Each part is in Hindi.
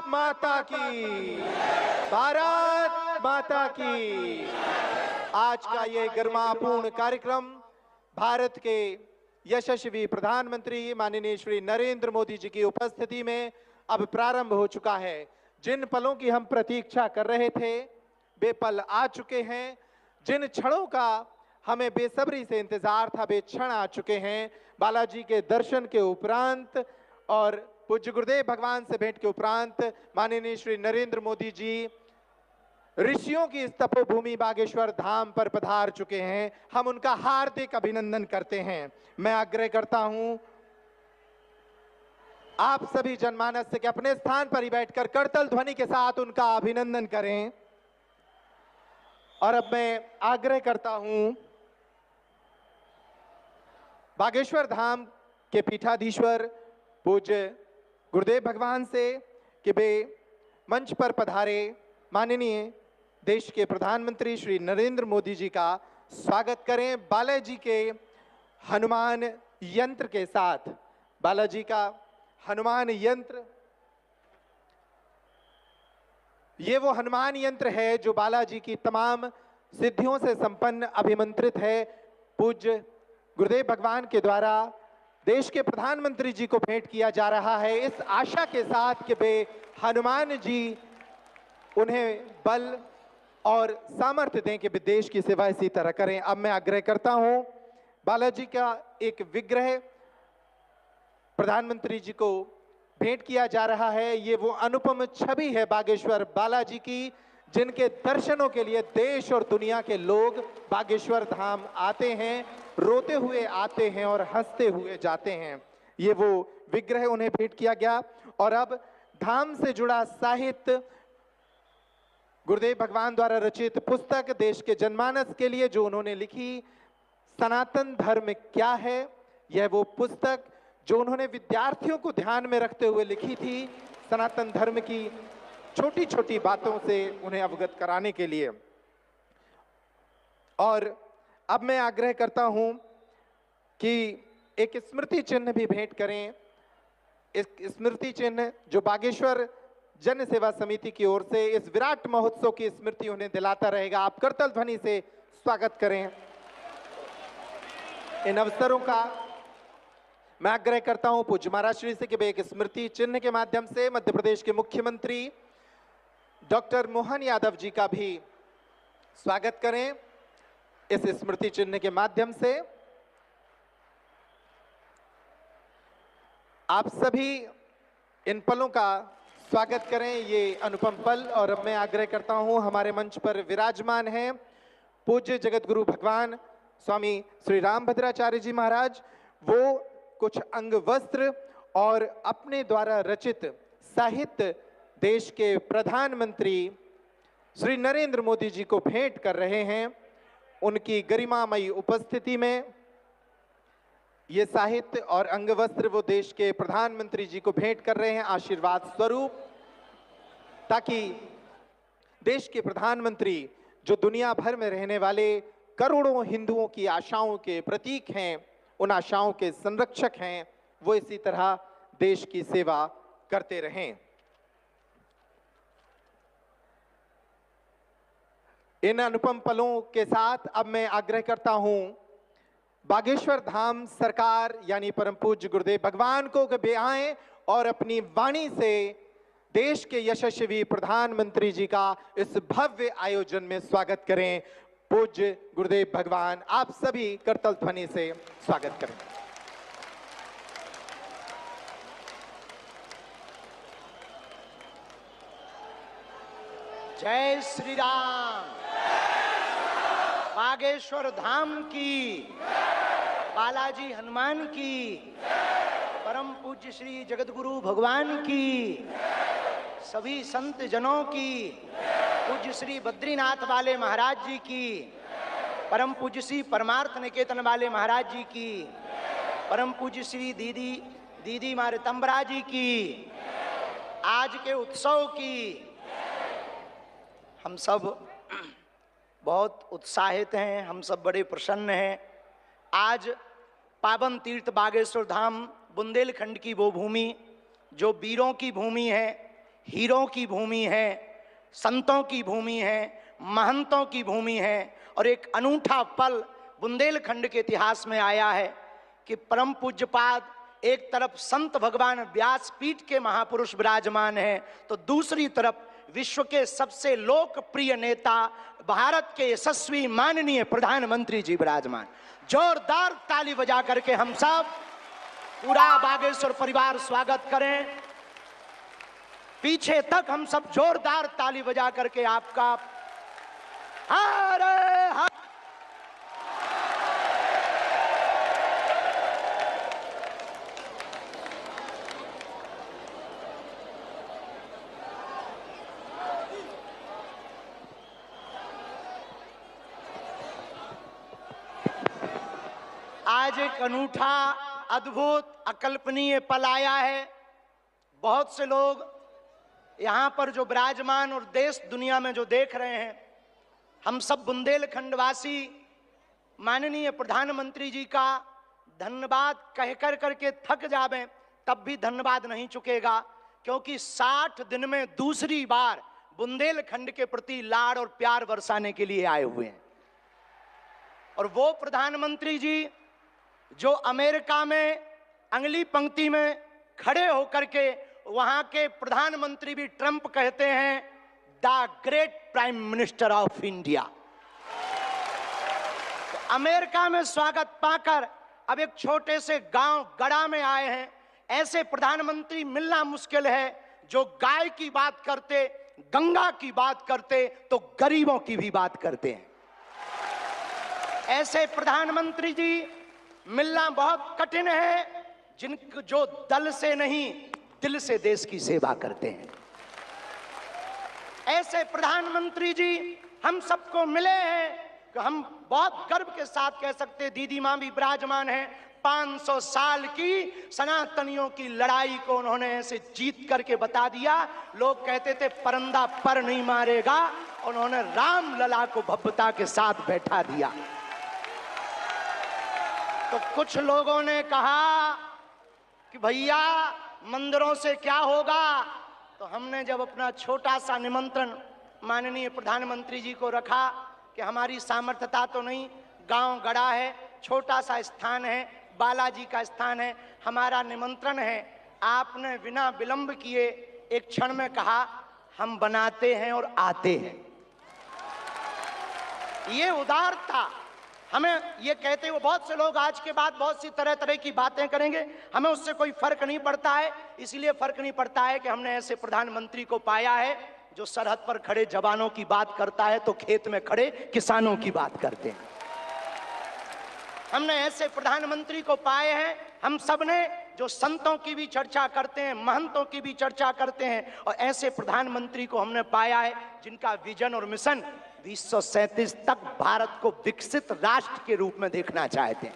माता की, भारत माता की। आज का ये गरिमापूर्ण कार्यक्रम भारत के यशस्वी प्रधानमंत्री माननीय श्री नरेंद्र मोदी जी की उपस्थिति में अब प्रारंभ हो चुका है। जिन पलों की हम प्रतीक्षा कर रहे थे वे पल आ चुके हैं। जिन क्षणों का हमें बेसब्री से इंतजार था वे क्षण आ चुके हैं। बालाजी के दर्शन के उपरांत और पूज्य गुरुदेव भगवान से भेंट के उपरांत माननीय श्री नरेंद्र मोदी जी ऋषियों की इस तपोभूमि बागेश्वर धाम पर पधार चुके हैं। हम उनका हार्दिक अभिनंदन करते हैं। मैं आग्रह करता हूं आप सभी जनमानस से कि अपने स्थान पर ही बैठकर करतल ध्वनि के साथ उनका अभिनंदन करें। और अब मैं आग्रह करता हूं बागेश्वर धाम के पीठाधीश्वर पूज्य गुरुदेव भगवान से कि वे मंच पर पधारे माननीय देश के प्रधानमंत्री श्री नरेंद्र मोदी जी का स्वागत करें। बालाजी के हनुमान यंत्र के साथ, बालाजी का हनुमान यंत्र, ये वो हनुमान यंत्र है जो बालाजी की तमाम सिद्धियों से संपन्न अभिमंत्रित है। पूज्य गुरुदेव भगवान के द्वारा देश के प्रधानमंत्री जी को भेंट किया जा रहा है इस आशा के साथ कि वे हनुमान जी उन्हें बल और सामर्थ्य दें कि वे देश की सेवा इसी तरह करें। अब मैं आग्रह करता हूं बालाजी का एक विग्रह प्रधानमंत्री जी को भेंट किया जा रहा है। ये वो अनुपम छवि है बागेश्वर बालाजी की जिनके दर्शनों के लिए देश और दुनिया के लोग बागेश्वर धाम आते हैं, रोते हुए आते हैं और हंसते हुए जाते हैं। ये वो विग्रह उन्हें भेंट किया गया। और अब धाम से जुड़ा साहित्य, गुरुदेव भगवान द्वारा रचित पुस्तक देश के जनमानस के लिए जो उन्होंने लिखी, सनातन धर्म क्या है, यह वो पुस्तक जो उन्होंने विद्यार्थियों को ध्यान में रखते हुए लिखी थी, सनातन धर्म की छोटी छोटी बातों से उन्हें अवगत कराने के लिए। और अब मैं आग्रह करता हूं कि एक स्मृति चिन्ह भी भेंट करें। इस स्मृति चिन्ह जो बागेश्वर जन सेवा समिति की ओर से इस विराट महोत्सव की स्मृति उन्हें दिलाता रहेगा। आप करतल ध्वनि से स्वागत करें। इन अवसरों का मैं आग्रह करता हूं पूज्य महाराज श्री से कि वे एक स्मृति चिन्ह के माध्यम से मध्य प्रदेश के मुख्यमंत्री डॉक्टर मोहन यादव जी का भी स्वागत करें इस स्मृति चिन्ह के माध्यम से। आप सभी इन पलों का स्वागत करें, ये अनुपम पल। और अब मैं आग्रह करता हूं हमारे मंच पर विराजमान हैं पूज्य जगत गुरु भगवान स्वामी श्री रामभद्राचार्य जी महाराज। वो कुछ अंग वस्त्र और अपने द्वारा रचित साहित्य देश के प्रधानमंत्री श्री नरेंद्र मोदी जी को भेंट कर रहे हैं। उनकी गरिमामयी उपस्थिति में ये साहित्य और अंग वस्त्र वो देश के प्रधानमंत्री जी को भेंट कर रहे हैं आशीर्वाद स्वरूप, ताकि देश के प्रधानमंत्री जो दुनिया भर में रहने वाले करोड़ों हिंदुओं की आशाओं के प्रतीक हैं, उन आशाओं के संरक्षक हैं, वो इसी तरह देश की सेवा करते रहें। इन अनुपम पलों के साथ अब मैं आग्रह करता हूं बागेश्वर धाम सरकार यानी परम पूज्य गुरुदेव भगवान को कि वे आएं और अपनी वाणी से देश के यशस्वी प्रधानमंत्री जी का इस भव्य आयोजन में स्वागत करें। पूज्य गुरुदेव भगवान, आप सभी करतल ध्वनि से स्वागत करें। जय श्री राम। बागेश्वर धाम की, बालाजी हनुमान की, परम पूज्य श्री जगतगुरु भगवान की, सभी संत जनों की, पूज्य श्री बद्रीनाथ वाले महाराज जी की, परम पूज्य श्री परमार्थ निकेतन वाले महाराज जी की, परम पूज्य श्री दीदी मारितंबरा जी की, आज के उत्सव की हम सब बहुत उत्साहित हैं, हम सब बड़े प्रसन्न हैं। आज पावन तीर्थ बागेश्वर धाम बुंदेलखंड की वो भूमि जो वीरों की भूमि है, हीरों की भूमि है, संतों की भूमि है, महंतों की भूमि है। और एक अनूठा पल बुंदेलखंड के इतिहास में आया है कि परम पूज्यपाद एक तरफ संत भगवान व्यासपीठ के महापुरुष विराजमान हैं, तो दूसरी तरफ विश्व के सबसे लोकप्रिय नेता, भारत के यशस्वी माननीय प्रधानमंत्री जी विराजमान। जोरदार ताली बजा करके हम सब पूरा बागेश्वर परिवार स्वागत करें। पीछे तक हम सब जोरदार ताली बजा करके आपका हरे हरे। आज एक अनूठा, अद्भुत, अकल्पनीय पल आया है। बहुत से लोग यहाँ पर जो विराजमान और देश दुनिया में जो देख रहे हैं, हम सब बुंदेलखंडवासी माननीय प्रधानमंत्री जी का धन्यवाद कह कर करके थक जावें तब भी धन्यवाद नहीं चुकेगा, क्योंकि 60 दिन में दूसरी बार बुंदेलखंड के प्रति लाड़ और प्यार बरसाने के लिए आए हुए हैं। और वो प्रधानमंत्री जी जो अमेरिका में अगली पंक्ति में खड़े होकर के वहां के प्रधानमंत्री भी ट्रंप कहते हैं the great prime minister of India. तो अमेरिका में स्वागत पाकर अब एक छोटे से गांव गड़ा में आए हैं। ऐसे प्रधानमंत्री मिलना मुश्किल है जो गाय की बात करते, गंगा की बात करते तो गरीबों की भी बात करते हैं। ऐसे प्रधानमंत्री जी मिलना बहुत कठिन है जो दल से नहीं दिल से देश की सेवा करते हैं। ऐसे प्रधानमंत्री जी हम सबको मिले हैं कि हम बहुत गर्व के साथ कह सकते हैं, दीदी मां भी विराजमान है, 500 साल की सनातनियों की लड़ाई को उन्होंने ऐसे जीत करके बता दिया। लोग कहते थे परंदा पर नहीं मारेगा, उन्होंने राम लला को भव्यता के साथ बैठा दिया। तो कुछ लोगों ने कहा कि भैया मंदिरों से क्या होगा, तो हमने जब अपना छोटा सा निमंत्रण माननीय प्रधानमंत्री जी को रखा कि हमारी सामर्थ्यता तो नहीं, गांव गड़ा है, छोटा सा स्थान है, बालाजी का स्थान है, हमारा निमंत्रण है, आपने बिना विलंब किए एक क्षण में कहा हम बनाते हैं और आते हैं। ये उदारता हमें ये कहते हुए बहुत से लोग आज के बाद बहुत सी तरह तरह की बातें करेंगे, हमें उससे कोई फर्क नहीं पड़ता है। इसलिए फर्क नहीं पड़ता है कि हमने ऐसे प्रधानमंत्री को पाया है जो सरहद पर खड़े जवानों की बात करता है तो खेत में खड़े किसानों की बात करते हैं। हमने ऐसे प्रधानमंत्री को पाए हैं हम सब ने जो संतों की भी चर्चा करते हैं, महंतों की भी चर्चा करते हैं, और ऐसे प्रधानमंत्री को हमने पाया है जिनका विजन और मिशन 2037 तक भारत को विकसित राष्ट्र के रूप में देखना चाहते हैं।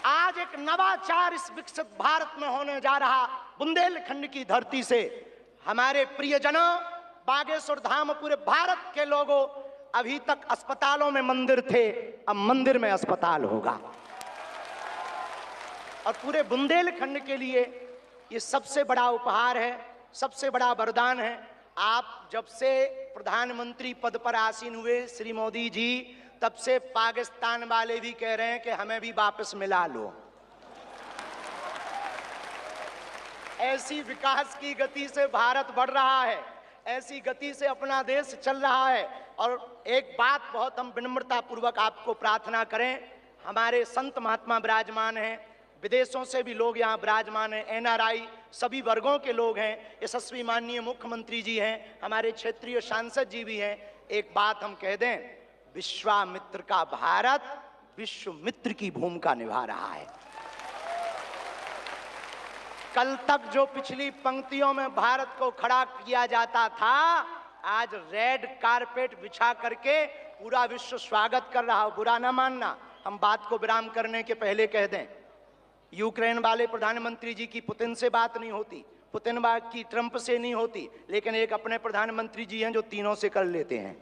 आज एक नवाचार इस विकसित भारत में होने जा रहा। बुंदेलखंड की धरती से हमारे प्रियजनों, बागेश्वर धाम, पूरे भारत के लोगों, अभी तक अस्पतालों में मंदिर थे, अब मंदिर में अस्पताल होगा। और पूरे बुंदेलखंड के लिए ये सबसे बड़ा उपहार है, सबसे बड़ा वरदान है। आप जब से प्रधानमंत्री पद पर आसीन हुए श्री मोदी जी, तब से पाकिस्तान वाले भी कह रहे हैं कि हमें भी वापस मिला लो। ऐसी विकास की गति से भारत बढ़ रहा है, ऐसी गति से अपना देश चल रहा है। और एक बात बहुत हम विनम्रता पूर्वक आपको प्रार्थना करें, हमारे संत महात्मा विराजमान हैं, विदेशों से भी लोग यहाँ विराजमान हैं, एनआरआई सभी वर्गों के लोग हैं, यशस्वी माननीय मुख्यमंत्री जी हैं, हमारे क्षेत्रीय सांसद जी भी हैं। एक बात हम कह दें, विश्वामित्र का भारत विश्व मित्र की भूमिका निभा रहा है। कल तक जो पिछली पंक्तियों में भारत को खड़ा किया जाता था, आज रेड कारपेट बिछा करके पूरा विश्व स्वागत कर रहा हो। बुरा ना मानना, हम बात को विराम करने के पहले कह दें, यूक्रेन वाले प्रधानमंत्री जी की पुतिन से बात नहीं होती, पुतिन की ट्रंप से नहीं होती, लेकिन एक अपने प्रधानमंत्री जी हैं जो तीनों से कर लेते हैं।